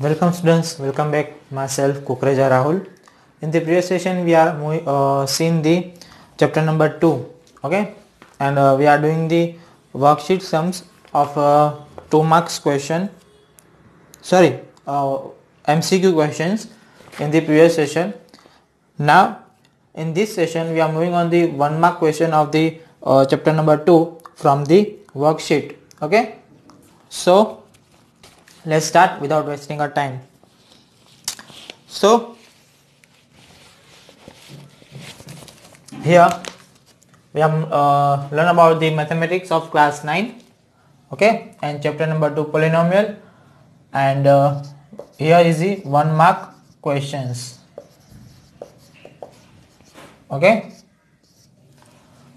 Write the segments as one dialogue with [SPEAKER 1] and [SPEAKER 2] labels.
[SPEAKER 1] Welcome students, welcome back. Myself Kukreja Rahul. In the previous session we are seeing the chapter number 2, okay, and we are doing the worksheet sums of 2 marks question, MCQ questions in the previous session. Now in this session we are moving on the 1 mark question of the chapter number 2 from the worksheet, okay. So let's start without wasting our time. So here we have learn about the mathematics of class 9, okay, and chapter number 2 polynomial, and here is the 1 mark questions, okay.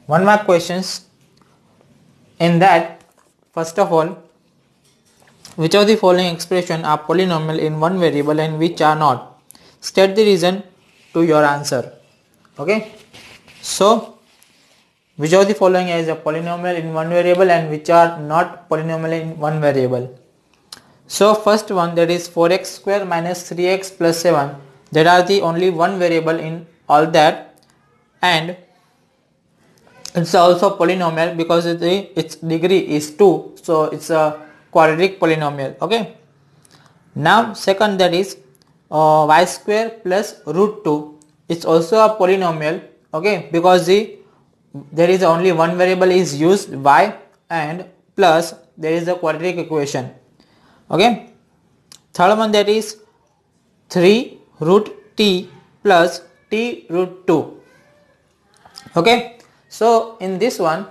[SPEAKER 1] 1 mark questions. In that, first of all, which of the following expression are polynomial in one variable and which are not? State the reason to your answer, okay. So which of the following is a polynomial in one variable and which are not polynomial in one variable? So first one, that is 4x square minus 3x plus 7, that are the only one variable in all that, and it's also polynomial because its degree is 2, so it's a quadratic polynomial, okay. Now second, that is y square plus root 2, it's also a polynomial, okay, because there is only one variable is used, y, and plus there is a quadratic equation, okay. Third one, that is 3 root t plus t root 2, okay. So in this one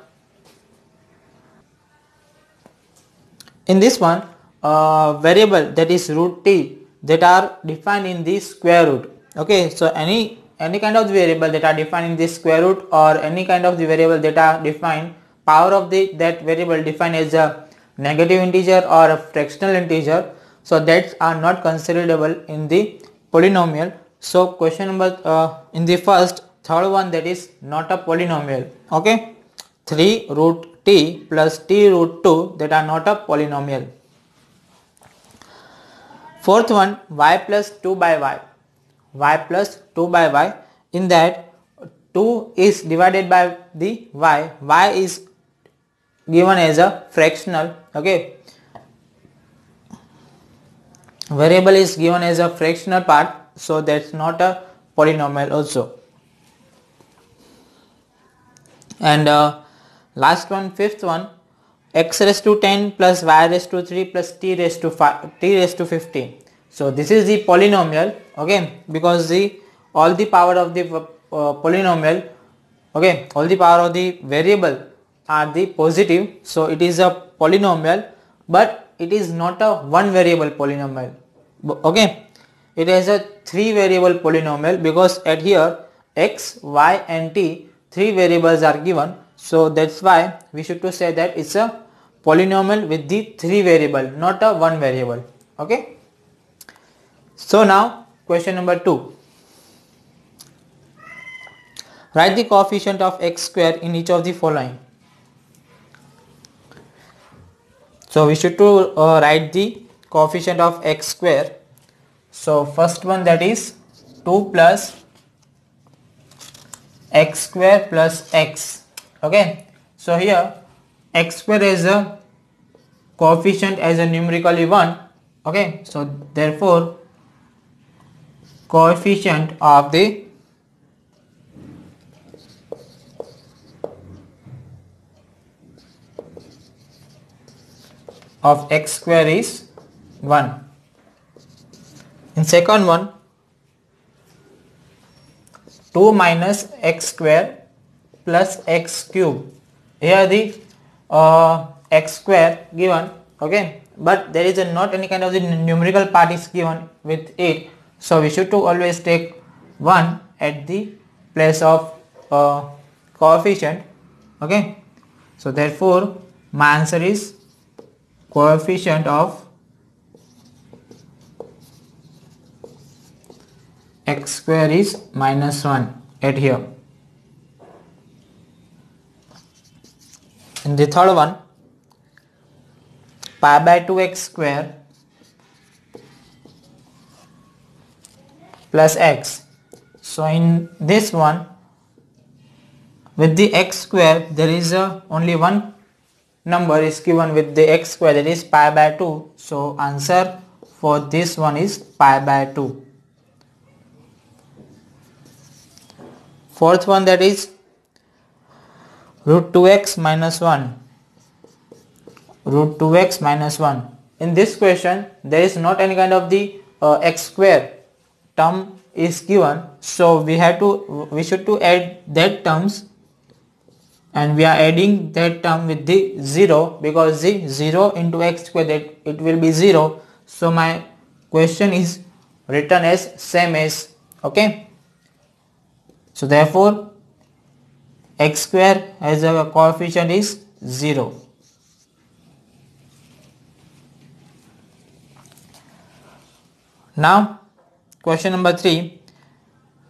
[SPEAKER 1] variable, that is root t, that are defined in the square root, okay. So any kind of the variable that are defined in the square root, or any kind of the variable that are defined power of that variable defined as a negative integer or a fractional integer, so that are not considerable in the polynomial. So question number in the third one, that is not a polynomial, okay. 3 root t plus t root 2, that are not a polynomial. Fourth one, y plus 2 by y plus 2 by y, in that 2 is divided by the y is given as a fractional, okay, variable is given as a fractional part, so that's not a polynomial also. And last one, fifth one, x raised to 10 plus y raised to 3 plus t raised to 15. So this is the polynomial, okay, because all the power of the polynomial, okay, all the power of the variable are the positive, so it is a polynomial, but it is not a one variable polynomial, okay. It is a 3 variable polynomial because at here x, y and t 3 variables are given, so that's why we should to say that it's a polynomial with the 3 variable, not a 1 variable, okay. So now question number 2, write the coefficient of x square in each of the following. So we should to write the coefficient of x square. So first one, that is 2 plus x square plus x, okay. So here x square is a coefficient as a numerically 1, okay. So therefore coefficient of the of x square is 1. In second one, 2 minus x square plus x cube, here the x square given, okay, but there is not any kind of the numerical part is given with it, so we should to always take 1 at the place of coefficient, okay. So therefore my answer is coefficient of x square is minus 1 at here. In the third one, pi by 2x square plus x. So in this one, with the x square, there is only one number is given with the x square, that is pi by 2. So answer for this one is pi by 2. Fourth one, that is root 2x minus 1. Root 2x minus 1. In this question, there is not any kind of the x square term is given, so we should to add that terms, and we are adding that term with the 0, because the 0 into x square, that it will be 0. So my question is written as same as, okay. So therefore x square as a coefficient is 0. Now question number 3.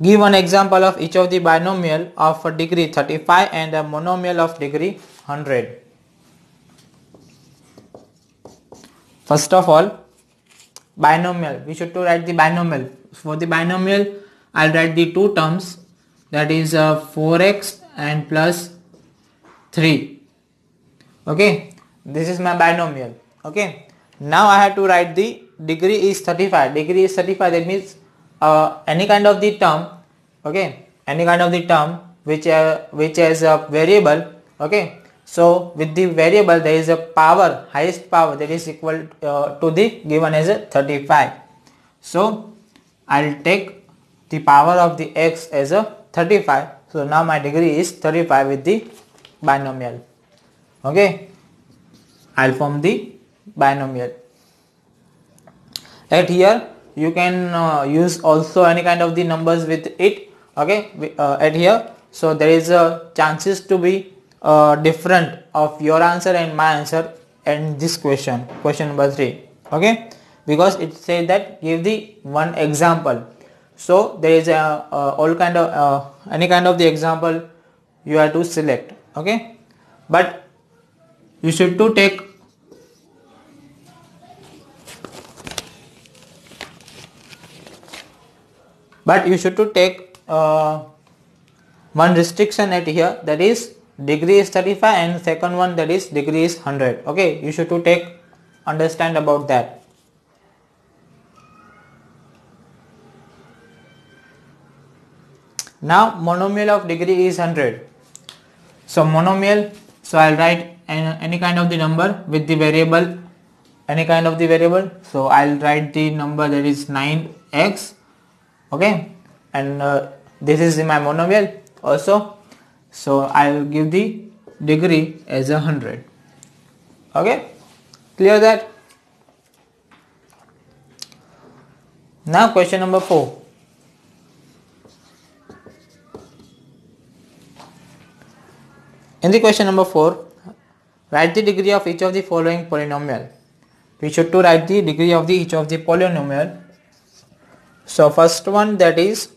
[SPEAKER 1] Give one example of each of the binomial of a degree 35 and a monomial of degree 100. First of all, binomial. We should to write the binomial. For the binomial, I'll write the two terms, that is 4x and plus 3. Okay, this is my binomial. Okay, now I have to write the degree is 35. Degree is 35, that means any kind of the term, okay, any kind of the term which has a variable, okay. So with the variable there is a power, highest power, that is equal to the given as a 35. So I'll take the power of the x as a 35. So now my degree is 35 with the binomial. Okay, I'll form the binomial. At here you can use also any kind of the numbers with it, okay. At here, so there is a chances to be different of your answer and my answer in this question number 3, okay, because it says that give the one example. So there is a all kind of any kind of the example you have to select, okay, but you should to take one restriction at here, that is degree is 35 and second one, that is degree is 100. Okay, you should to take understand about that. Now monomial of degree is 100. So monomial, so I'll write any kind of the number with the variable, any kind of the variable. So I'll write the number, that is 9x, okay, and this is my monomial also. So I'll give the degree as 100. Okay, clear that? Now question number 4. In the question number 4, write the degree of each of the following polynomial. We should to write the degree of the each of the polynomial. So first one, that is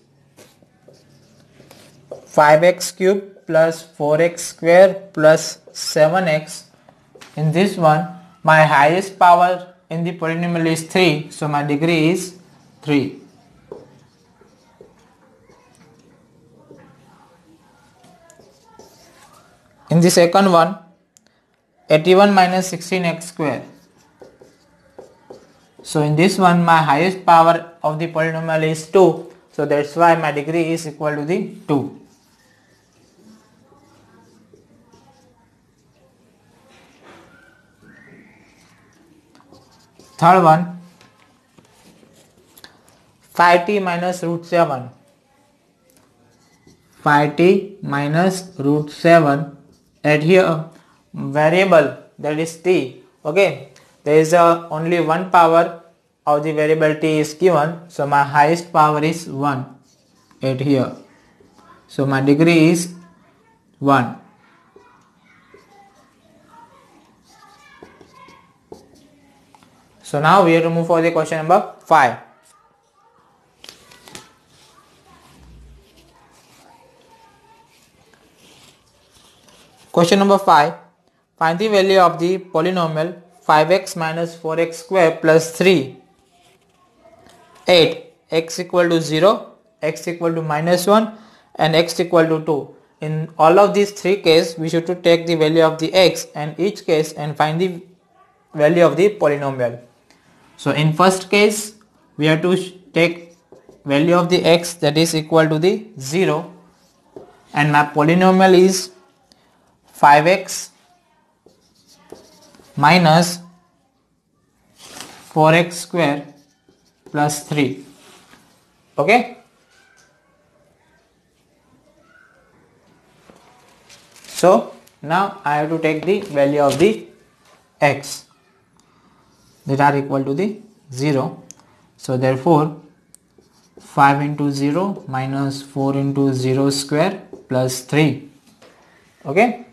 [SPEAKER 1] 5x cube plus 4x square plus 7x. In this one, my highest power in the polynomial is 3, so my degree is 3. In the second one, 81 minus 16x square. So in this one, my highest power of the polynomial is 2, so that's why my degree is equal to the 2. Third one, 5t minus root 7. 5t minus root 7. At here variable, that is t, okay, there is only one power of the variable t is given, so my highest power is 1 at here, so my degree is 1. So now we have to move for the question number 5. Question number 5. Find the value of the polynomial 5x minus 4x square plus 3, 8 x equal to 0, x equal to minus 1 and x equal to 2. In all of these three cases, we should to take the value of the x and each case and find the value of the polynomial. So in first case, we have to take value of the x that is equal to the 0 and my polynomial is 5x minus 4x square plus 3. Okay. So now I have to take the value of the x that are equal to the 0. So therefore 5 into 0 minus 4 into 0 square plus 3. Okay.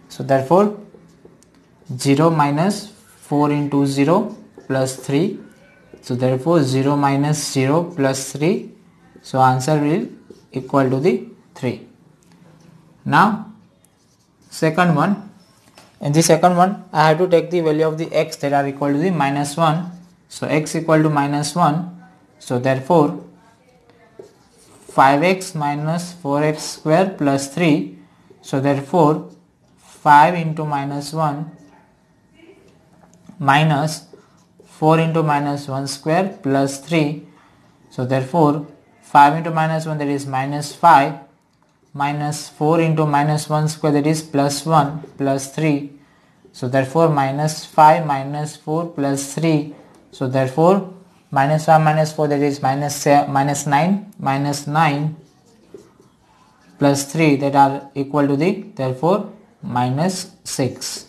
[SPEAKER 1] So therefore 0 minus 4 into 0 plus 3. So therefore 0 minus 0 plus 3. So answer will equal to the 3. Now second one. In the second one, I have to take the value of the x that are equal to the minus 1. So x equal to minus 1. So therefore 5x minus 4x square plus 3. So therefore 5 into minus 1 minus 4 into minus 1 square plus 3. So therefore 5 into minus 1, that is minus 5, minus 4 into minus 1 square, that is plus 1 plus 3. So therefore minus 5 minus 4 plus 3. So therefore minus 5 minus 4, that is minus 9, minus 9 plus 3, that are equal to the therefore minus 6.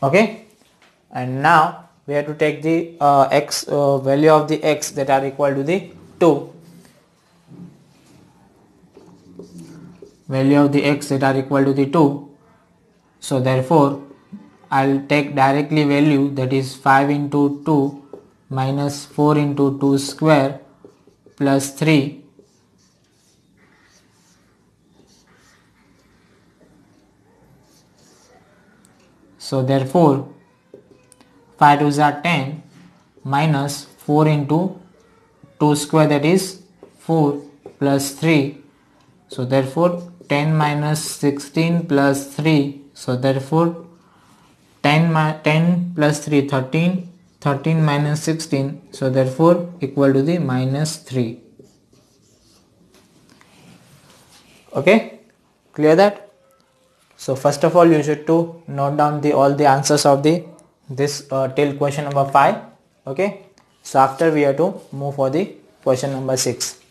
[SPEAKER 1] Okay. And now we have to take the x value of the x that are equal to the 2. Value of the x that are equal to the 2. So therefore I'll take directly value, that is 5 into 2 minus 4 into 2 square plus 3. So therefore 5 2s are 10 minus 4 into 2 square, that is 4 plus 3. So therefore 10 minus 16 plus 3. So therefore 10 plus 3 13, 13 minus 16. So therefore equal to the minus 3. Okay, clear that? So first of all you should to note down all the answers of this till question number 5. Okay, so after we have to move for the question number 6.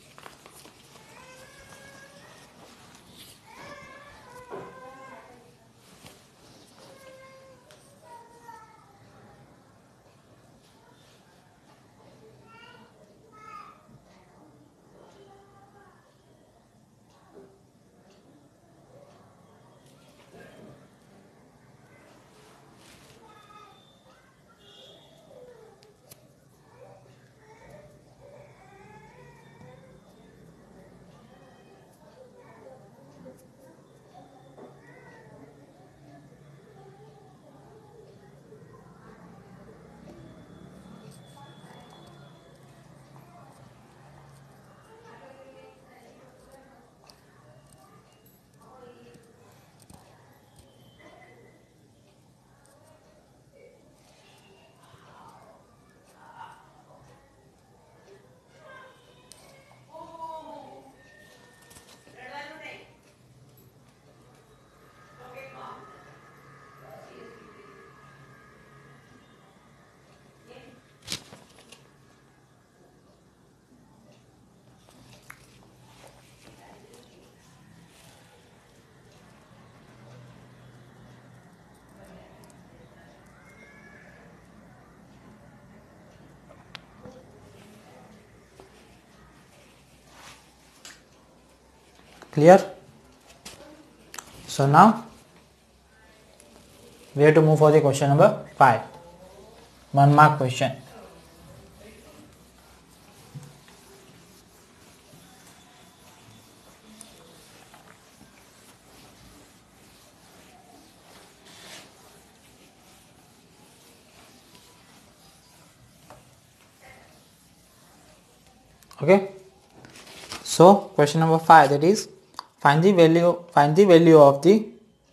[SPEAKER 1] Clear? So now we have to move for the question number 5. 1 mark question. Okay. So question number 5, that is find the value of the,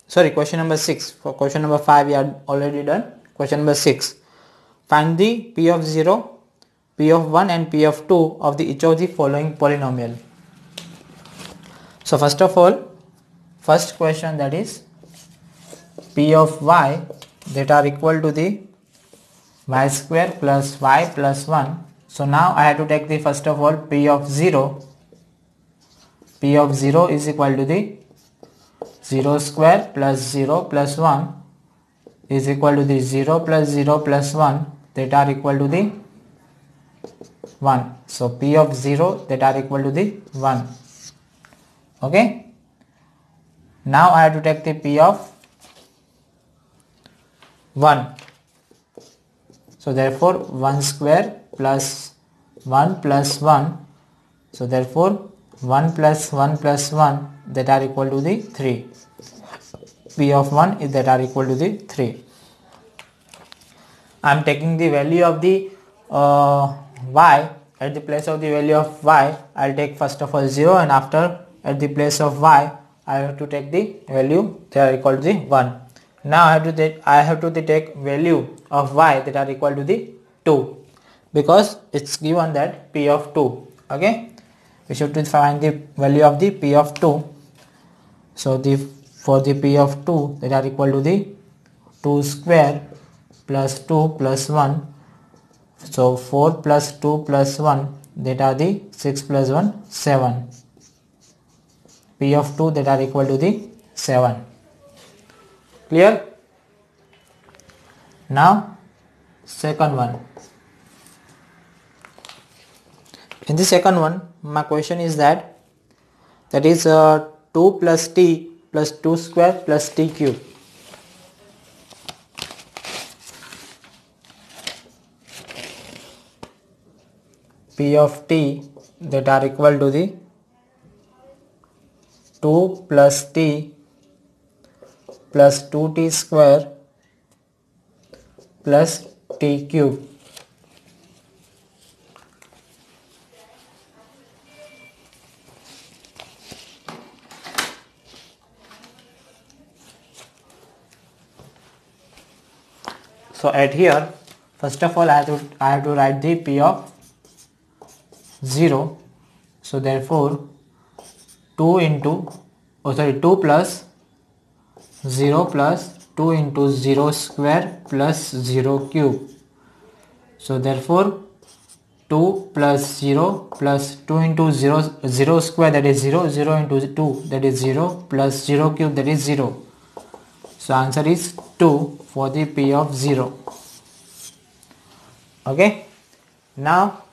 [SPEAKER 1] sorry, question number 6. For question number 5 we are already done. Question number 6, find the p of 0, p of 1 and p of 2 of the each of the following polynomial. So first of all, first question, that is p of y that are equal to the y square plus y plus 1. So now I have to take the first of all p of 0. P of 0 is equal to the 0 square plus 0 plus 1 is equal to the 0 plus 0 plus 1 that are equal to the 1. So p of 0 that are equal to the 1. Okay. Now I have to take the p of 1. So therefore 1 square plus 1 plus 1. So therefore 1 plus 1 plus 1 that are equal to the 3. P of 1 is that are equal to the 3. I am taking the value of the y. At the place of the value of y, I will take first of all 0, and after at the place of y, I have to take the value that are equal to the 1. Now I have to take value of y that are equal to the 2, because it's given that p of 2. Okay, we should find the value of the p of 2. So for the p of 2 that are equal to the 2 square plus 2 plus 1. So 4 plus 2 plus 1 that are the 6 plus 1 7. P of 2 that are equal to the 7. Clear? Now second one. In the second one, my question is that is 2 plus t plus 2 square plus t cube. P of t that are equal to the 2 plus t plus 2t square plus t cube. So at here, first of all I have to write the p of 0. So therefore 2 plus 0 plus 2 into 0 square plus 0 cube. So therefore 2 plus 0 plus 2 into 0 square, that is 0, 0 into 2 that is 0, plus 0 cube, that is 0. So answer is 2 for the p of 0. Okay. Now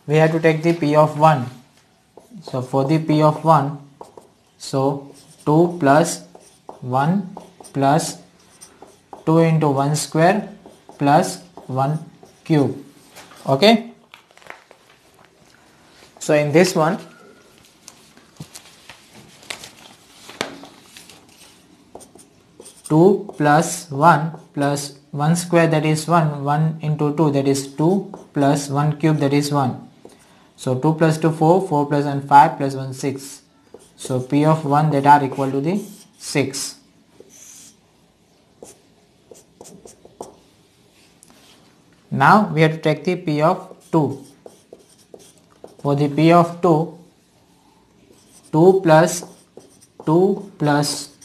[SPEAKER 1] we have to take the p of 1. So for the p of 1, so 2 plus 1 plus 2 into 1 square plus 1 cube. Okay. So in this one, two plus 1 plus 1 square, that is 1, 1 into 2 that is 2 plus 1 cube, that is 1. So 2 plus 2 4, 4 plus 1 5 plus 1 6. So p of 1 that are equal to the 6. Now we have to take the p of 2. For the p of 2, 2 plus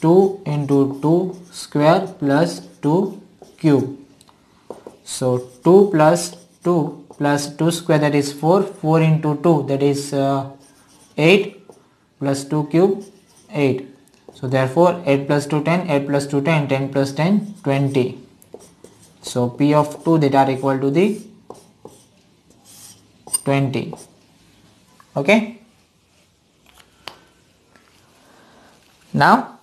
[SPEAKER 1] 2 into 2 square plus 2 cube. So 2 plus 2 square, that is 4, 4 into 2 that is 8 plus 2 cube 8. So therefore 8 plus 2 10, 8 plus 2 10, 10 plus 10 20. So p of 2 that are equal to the 20. Okay. Now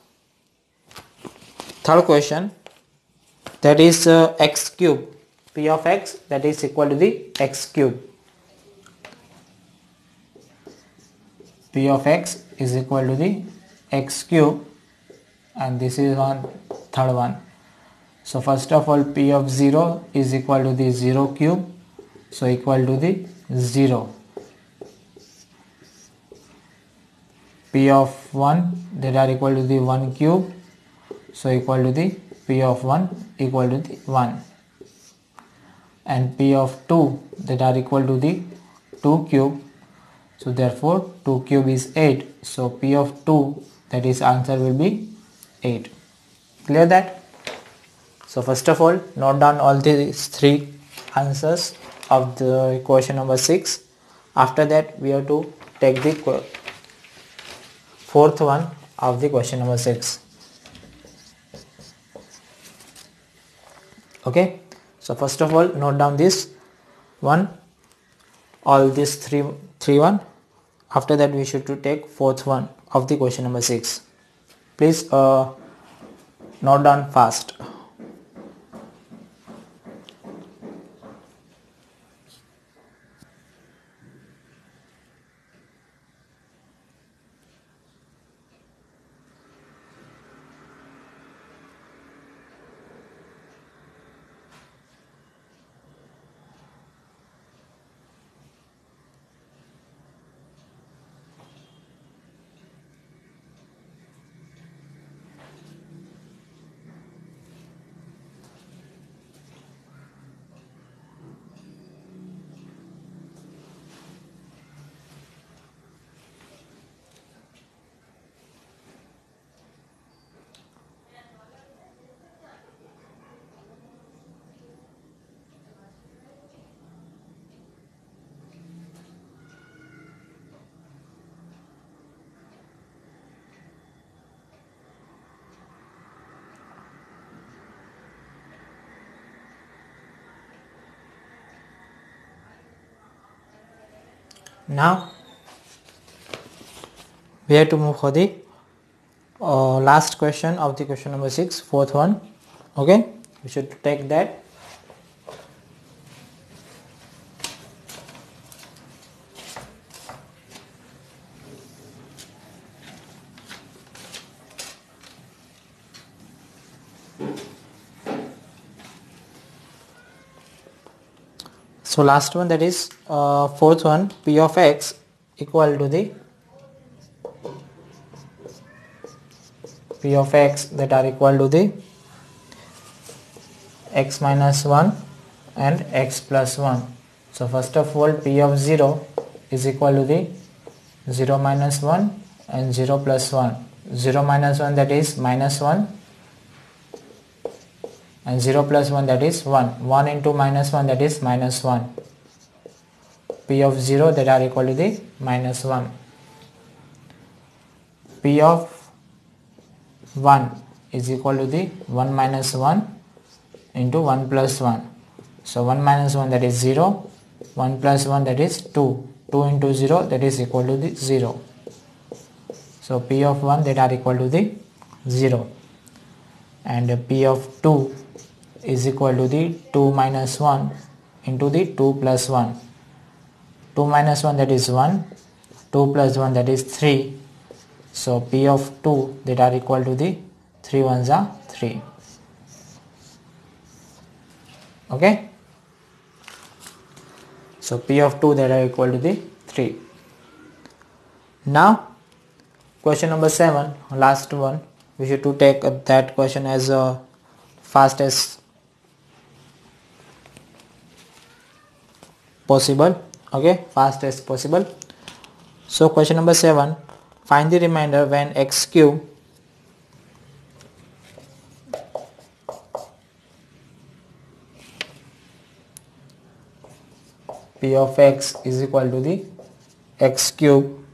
[SPEAKER 1] third question, that is x cube. P of x that is equal to the x cube. P of x is equal to the x cube, and this is on third one. So first of all p of 0 is equal to the 0 cube, so equal to the 0. p of 1 that are equal to the 1 cube, so equal to the p of 1 equal to the 1, and p of 2 that are equal to the 2 cube, so therefore 2 cube is 8, so p of 2 that is answer will be 8. Clear that? So first of all, note down all these 3 answers of the question number 6. After that we have to take the fourth one of the question number 6. Okay, so first of all, note down this one, all these three one. After that we should to take fourth one of the question number 6. Please note down fast. Now we have to move for the last question of the question number 6, fourth one. Okay, we should take that. So last one, that is fourth one, p of x equal to the p of x that are equal to the x minus 1 and x plus 1. So first of all, p of 0 is equal to the 0 minus 1 and 0 plus 1. 0 minus 1 that is minus 1 and 0 plus 1 that is 1. 1 into minus 1 that is minus 1. P of 0 that are equal to the minus 1. P of 1 is equal to the 1 minus 1 into 1 plus 1. So 1 minus 1 that is 0, 1 plus 1 that is 2. 2 into 0 that is equal to the 0. So P of 1 that are equal to the 0. And P of 2 is equal to the 2 minus 1 into the 2 plus 1. 2 minus 1 that is 1, 2 plus 1 that is 3. So P of 2 that are equal to the 3 ones are 3. Okay. So P of 2 that are equal to the 3. Now question number 7, last one. We should to take that question as fast as possible. Okay, fast as possible. So question number 7, find the remainder when x cube p of x is equal to the x cube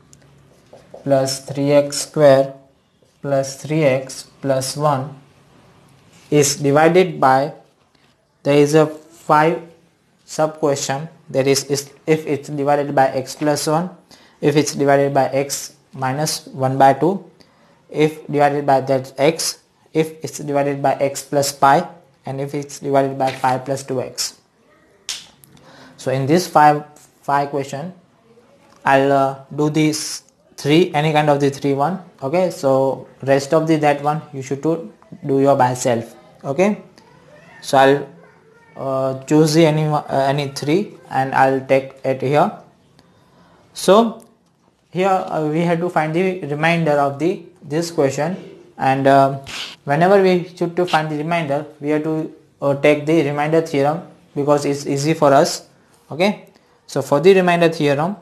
[SPEAKER 1] plus 3x square plus 3x plus 1 is divided by, there is a 5 sub question, that is if it's divided by x plus 1, if it's divided by x minus 1 by 2, if divided by that x, if it's divided by x plus pi, and if it's divided by pi plus 2x. So in this five question, I'll do these 3, any kind of the 3 one. Okay, so rest of the that one you should to do your by self. Okay, so I'll choose the any 3 and I'll take it here. So here we have to find the remainder of this question, and whenever we should to find the remainder, we have to take the remainder theorem because it's easy for us. Okay, so for the remainder theorem,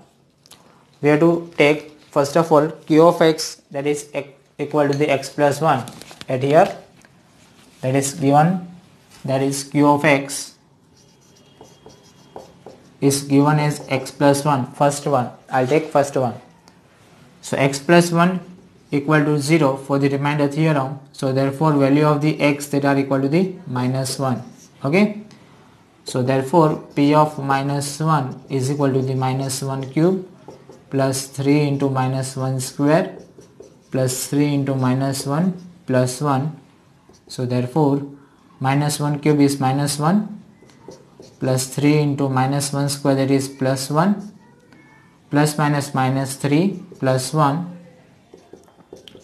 [SPEAKER 1] we have to take first of all q of x, that is equal to the x plus 1 at here, that is given, that is q of x is given as x plus 1, first one, I'll take first one. So x plus 1 equal to 0 for the remainder theorem, so therefore value of the x that are equal to the minus 1. Okay, so therefore p of minus 1 is equal to the minus 1 cube plus 3 into minus 1 square plus 3 into minus 1 plus 1. So therefore minus 1 cube is minus 1 plus 3 into minus 1 square, that is plus 1, plus minus minus 3 plus 1.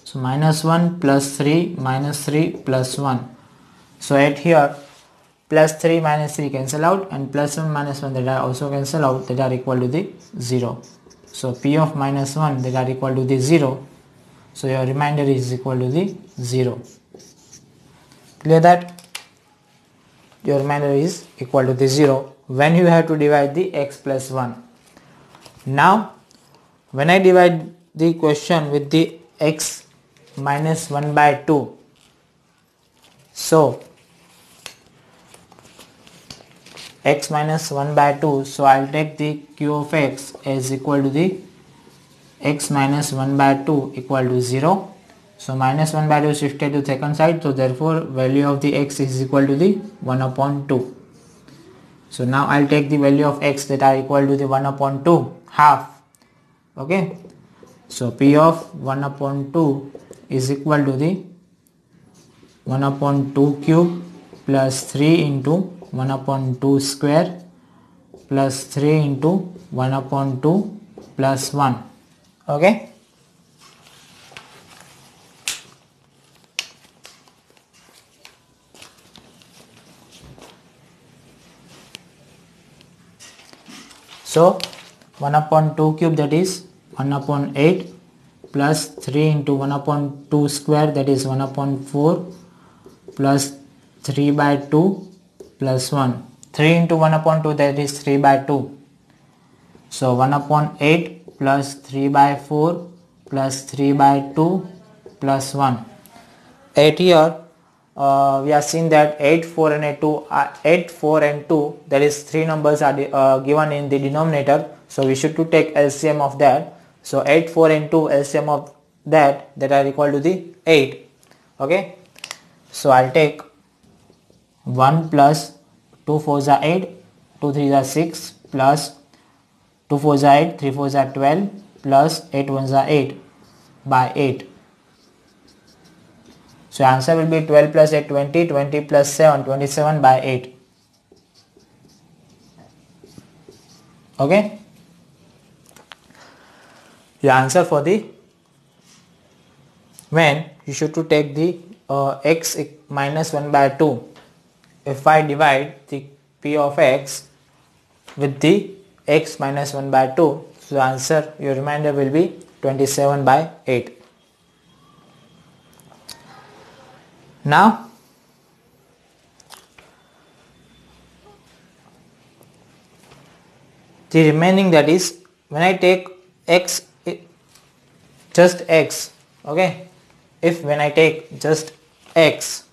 [SPEAKER 1] So minus 1 plus 3 minus 3 plus 1. So at here plus 3 minus 3 cancel out, and plus 1 minus 1 that are also cancel out, that are equal to the 0. So p of minus 1 that are equal to the 0. So your remainder is equal to the 0. Clear that? Your remainder is equal to the 0 when you have to divide the x plus 1. Now when I divide the question with the x minus 1 by 2, so x minus 1 by 2, so I'll take the q of x as equal to the x minus 1 by 2 equal to 0. So minus 1 by 2 shifted to second side, so therefore value of the x is equal to the 1 upon 2. So now I'll take the value of x that are equal to the 1 upon 2, half. Okay, so p of 1 upon 2 is equal to the 1 upon 2 cube plus 3 into 1 upon 2 square plus 3 into 1 upon 2 plus 1. Okay. So 1 upon 2 cube, that is 1 upon 8 plus 3 into 1 upon 2 square, that is 1 upon 4 plus 3 by 2 plus 1. 3 into 1 upon 2, that is 3 by 2. So 1 upon 8 plus 3 by 4 plus 3 by 2 plus 1. At here we are seeing that 8, 4 and 2, 8, 4 and 2, that is 3 numbers are given in the denominator. So we should to take LCM of that. So 8, 4 and 2, LCM of that are equal to the 8. Okay, so I'll take 1 plus 2 4s are 8, 2 3s are 6 plus 2 4s are 8, 3 4s are 12 plus 8 1s are 8 by 8. So answer will be 12 plus 8 20, 20 plus 7 27 by 8. Okay, your answer for the when you should to take the x minus 1 by 2. If I divide the p of x with the x minus 1 by 2, so the answer, your remainder will be 27 by 8. Now the remaining, that is when I take x, just x. Okay, if when I take just x,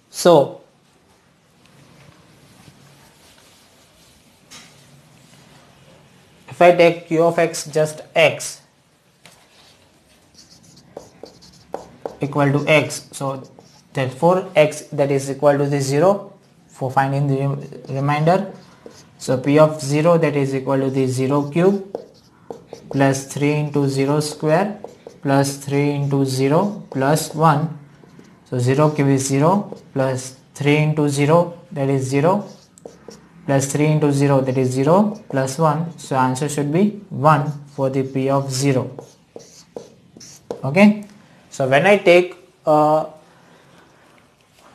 [SPEAKER 1] so if I take q of x just x equal to x, so therefore x that is equal to the 0 for finding the remainder. So p of 0 that is equal to the 0 cube plus 3 into 0 square plus 3 into 0 plus 1. So 0 cube is 0 plus 3 into 0, that is 0 plus 3 into 0, that is 0 plus 1. So answer should be 1 for the p of 0. Okay, so when I take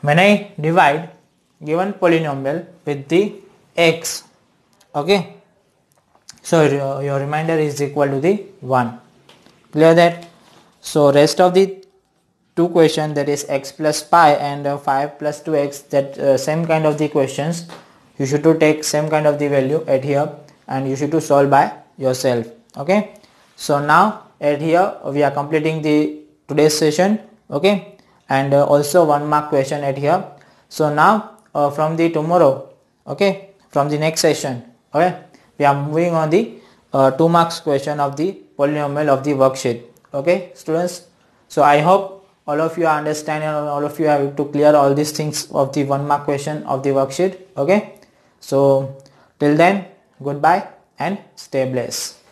[SPEAKER 1] when I divide given polynomial with the x, okay, so your remainder is equal to the 1. Clear that? So rest of the two questions, that is x plus pi and 5 plus 2x, that same kind of the questions, you should to take same kind of the value at here and you should to solve by yourself. Okay, so now at here we are completing the today's session. Okay, and also 1 mark question at here. So now from the tomorrow, okay, from the next session, okay, we are moving on the 2 marks question of the polynomial of the worksheet. Okay students, so I hope all of you are understanding and all of you have to clear all these things of the 1 mark question of the worksheet. Okay, so till then, goodbye and stay blessed.